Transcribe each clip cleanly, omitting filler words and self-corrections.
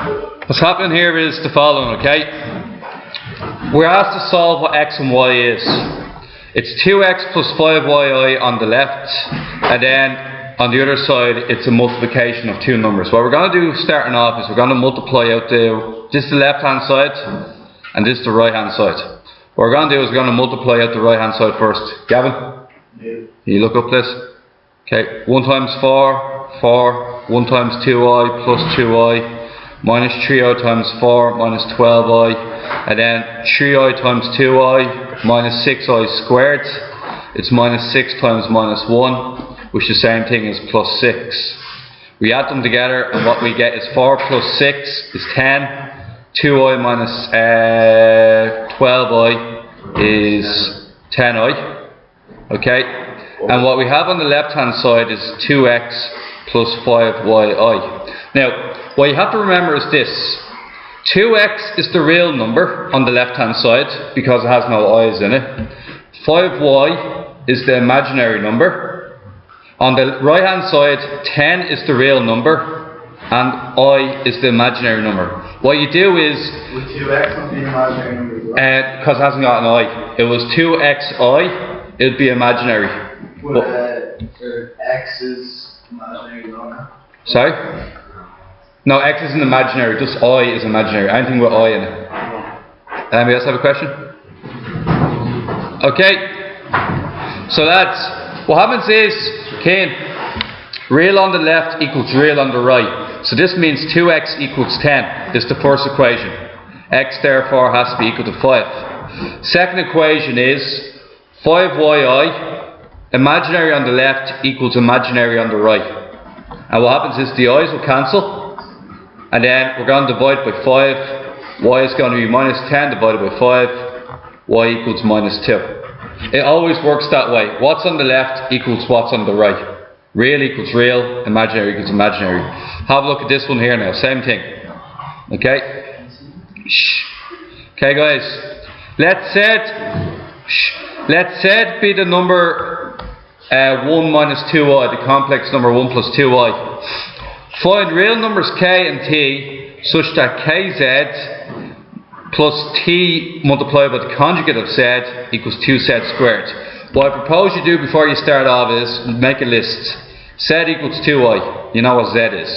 What's happening here is the following, okay? We're asked to solve what x and y is. It's 2x plus 5yi on the left, and then on the other side it's a multiplication of two numbers. What we're going to do starting off is we're going to multiply out this is the left hand side and this is the right hand side. What we're going to do is we're going to multiply out the right hand side first. Gavin? Yeah. Can you look up this? Okay, 1 times 4, 4, 1 times 2i plus 2i, minus 3i times 4 minus 12i, and then 3i times 2i minus 6i squared. It's minus 6 times minus 1, which is the same thing as plus 6. We add them together and what we get is 4 plus 6 is 10, 2i minus 12i is 10i, okay? And what we have on the left hand side is 2x plus 5yi. Now, what you have to remember is this. 2x is the real number on the left hand side because it has no i's in it. 5y is the imaginary number. On the right hand side, 10 is the real number and I is the imaginary number. What you do is, with 2x not being imaginary number as well? Because it hasn't got an I. It was 2xi, it would be imaginary. But x is imaginary number. Sorry? No, x isn't imaginary, just I is imaginary. Anything with I in it. Anybody else have a question? Okay. So that's what happens is, Kane, real on the left equals real on the right. So this means 2x equals 10. This is the first equation. X therefore has to be equal to 5. Second equation is 5yi, imaginary on the left equals imaginary on the right. And what happens is the i's will cancel. And then we're going to divide by 5. Y is going to be minus 10 divided by 5. Y equals minus 2. It always works that way. What's on the left equals what's on the right. Real equals real, imaginary equals imaginary. Have a look at this one here now. Same thing. Okay? Shh. Okay guys. Let's set be the number 1 minus 2i, the complex number 1 plus 2i. Find real numbers k and t such that kz plus t multiplied by the conjugate of z equals 2z squared. What I propose you do before you start off is make a list. Z equals 2i. You know what z is.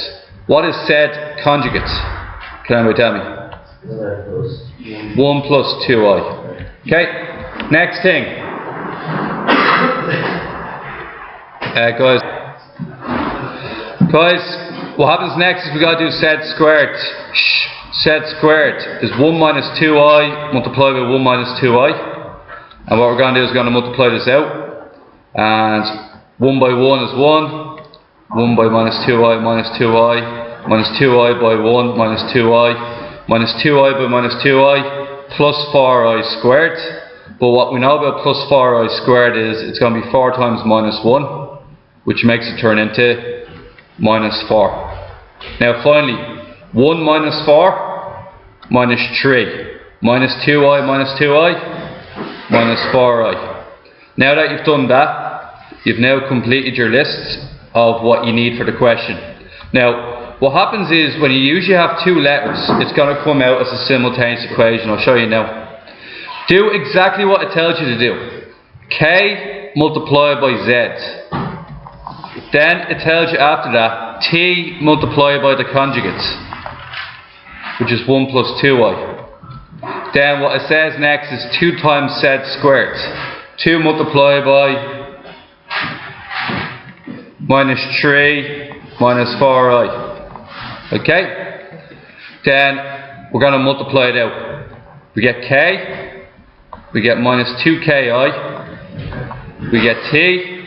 What is z conjugate? Can anybody tell me? 1 plus 2i. Okay, next thing. Guys, what happens next is we got to do z squared. Z squared is 1 minus 2i multiplied by 1 minus 2i. And what we're going to do is we're going to multiply this out. And 1 by 1 is 1. 1 by minus 2i minus 2i. Minus 2i by 1 minus 2i. Minus 2i by minus 2i. Plus 4i squared. But what we know about plus 4i squared is it's going to be 4 times minus 1. Which makes it turn into minus 4. Now finally, 1 minus 4 minus 3 minus 2i minus 2i minus 4i. Now that you've done that, you've now completed your list of what you need for the question. Now what happens is when you usually have two letters, it's going to come out as a simultaneous equation. I'll show you now. Do exactly what it tells you to do. K multiplied by z. Then it tells you after that t multiplied by the conjugates, which is 1 plus 2i. Then what it says next is 2 times z squared. 2 multiplied by minus 3 minus 4i. Okay? Then we're going to multiply it out. We get k, we get minus 2ki, we get t,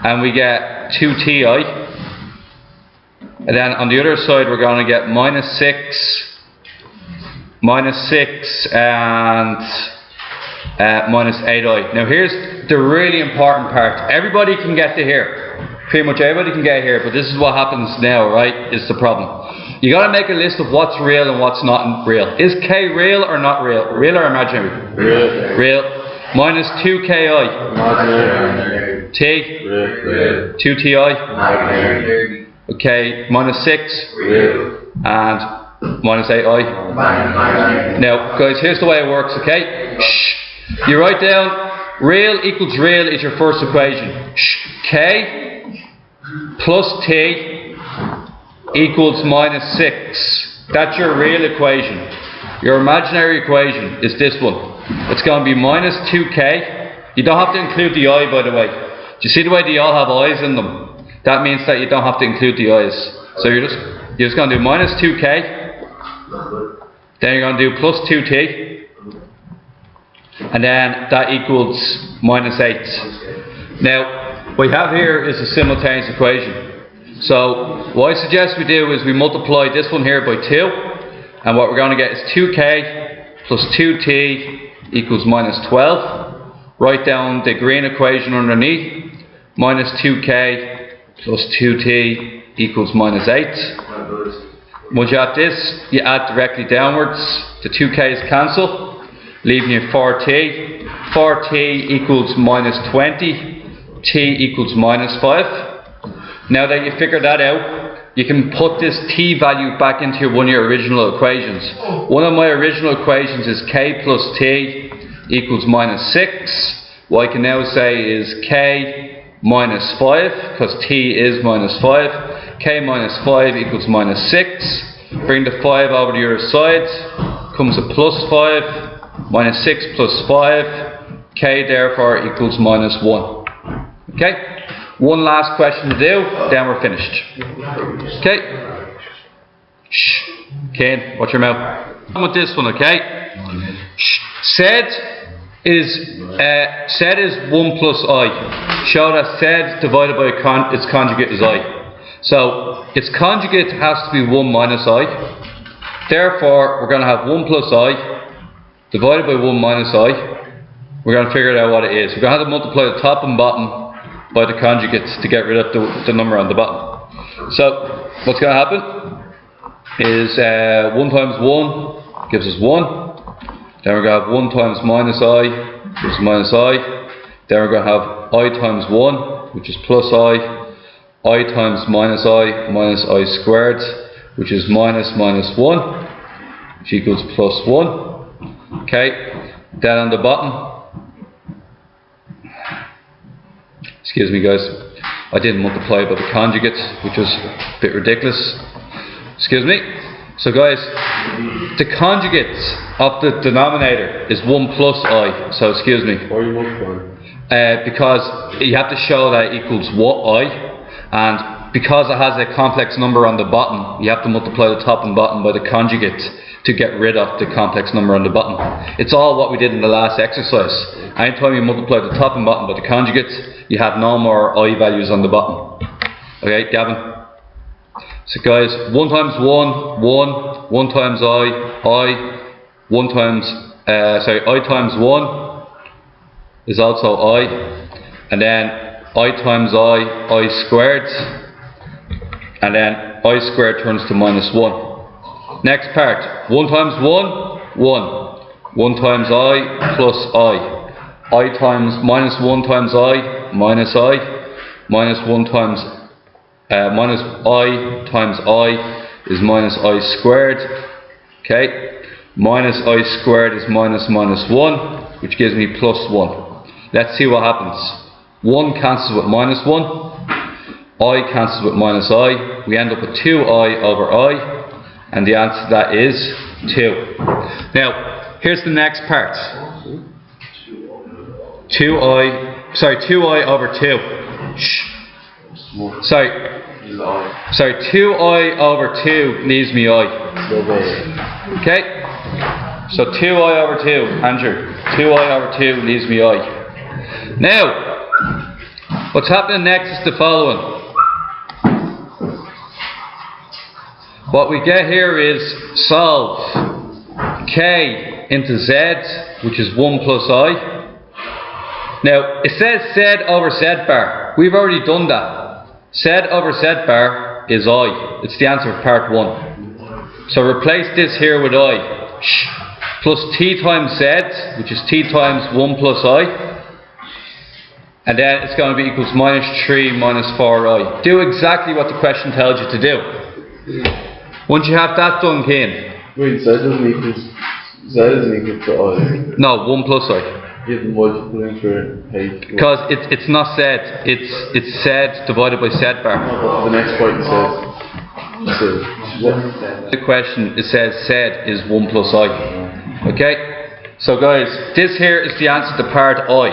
and we get 2ti. And then on the other side we're going to get minus 6 and minus 8i. Now here's the really important part. Everybody can get to here. Pretty much everybody can get here, but this is what happens now, right? Is the problem. You got to make a list of what's real and what's not real. Is k real or not real? Real or imaginary? Real. Real. Minus 2ki. Imaginary. T. Real. 2ti. Imaginary. Okay. Minus 6. Real. and minus 8i. Now, guys, here's the way it works, okay? You write down real equals real is your first equation. K plus T equals minus 6. That's your real equation. Your imaginary equation is this one. It's going to be minus 2k. You don't have to include the I, by the way. Do you see the way they all have i's in them? That means that you don't have to include the i's. So you're just going to do minus 2k. Then you're going to do plus 2t. And then that equals minus 8. Now, what we have here is a simultaneous equation. So what I suggest we do is we multiply this one here by 2. And what we're going to get is 2k plus 2t equals minus 12. Write down the green equation underneath. Minus 2k plus 2t equals minus 8. Once you add this, you add directly downwards. The 2k's cancel, leaving you 4t. 4t equals minus 20. T equals minus 5. Now that you figured that out, you can put this t value back into one of your original equations. One of my original equations is k plus t equals minus 6. What I can now say is k minus 5, because t is minus 5. K minus 5 equals minus 6. Bring the 5 over to your side. Comes a plus 5. Minus 6 plus 5. K therefore equals minus 1. Okay? One last question to do, then we're finished. Okay? Shh. Kane, watch your mouth. On with this one, okay? Said is 1 plus I. Show that said divided by its conjugate is I. So its conjugate has to be 1 minus I. Therefore, we're going to have 1 plus I divided by 1 minus I. We're going to figure out what it is. We're going to have to multiply the top and bottom by the conjugates to get rid of the number on the bottom. So what's going to happen is 1 times 1 gives us 1. Then we're going to have 1 times minus I, which is minus I. Then we're going to have I times 1, which is plus I. I times minus I squared, which is minus 1, which equals plus 1. Okay, then on the bottom, excuse me guys, I didn't multiply by the conjugate, which was a bit ridiculous. Excuse me. So guys, the conjugate of the denominator is 1 plus I. So excuse me. Why are you multiplying? Because you have to show that it equals what I, and because it has a complex number on the bottom, you have to multiply the top and bottom by the conjugate to get rid of the complex number on the bottom. It's all what we did in the last exercise. Anytime you multiply the top and bottom by the conjugates, you have no more I values on the bottom. Okay, Gavin? So guys, 1 times 1, 1, 1 times I, 1 times, I times 1 is also I, and then I times I squared, and then I squared turns to minus 1. Next part, 1 times 1, 1. 1 times I plus I times minus 1 times I, minus 1 times minus I times I is minus I squared. Okay, minus I squared is minus 1, which gives me plus 1. Let's see what happens. 1 cancels with minus 1, I cancels with minus I. We end up with 2I over I, and the answer to that is 2. Now, here's the next part. 2I over 2. Shh. Sorry, 2I over 2 leaves me I. Okay? So 2I over 2, Andrew. 2I over 2 leaves me I. Now, what's happening next is the following. What we get here is solve K into Z, which is 1 plus I. Now, it says Z over Z bar. We've already done that. Z over Z bar is I. It's the answer of part 1. So replace this here with I. Plus T times Z, which is T times 1 plus I. And then it's going to be equals minus 3 minus 4I. Do exactly what the question tells you to do. Once you have that done, Ken. Wait, Z isn't equal to I. No, 1 plus I. You have to multiply for H. Because it's not Z, it's Z divided by Z bar. No, but the next part says The question, it says Z is 1 plus I. Okay? So guys, this here is the answer to part I.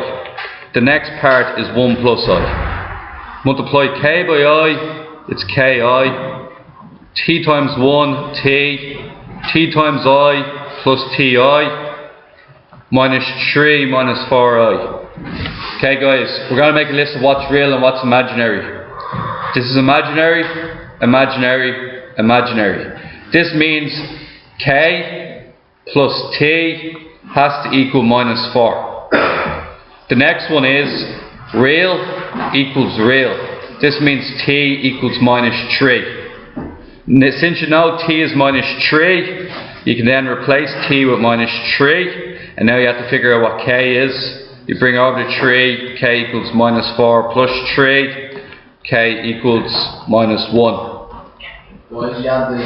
The next part is 1 plus I. Multiply K by I, it's Ki. T times 1, T times I plus Ti, minus 3 minus 4I. Okay guys, we're going to make a list of what's real and what's imaginary. This is imaginary, imaginary, imaginary. This means K plus T has to equal minus 4. The next one is real equals real. This means T equals minus 3. Since you know T is minus 3, you can then replace T with minus 3, and now you have to figure out what K is. You bring over the 3, K equals minus 4 plus 3, K equals minus 1.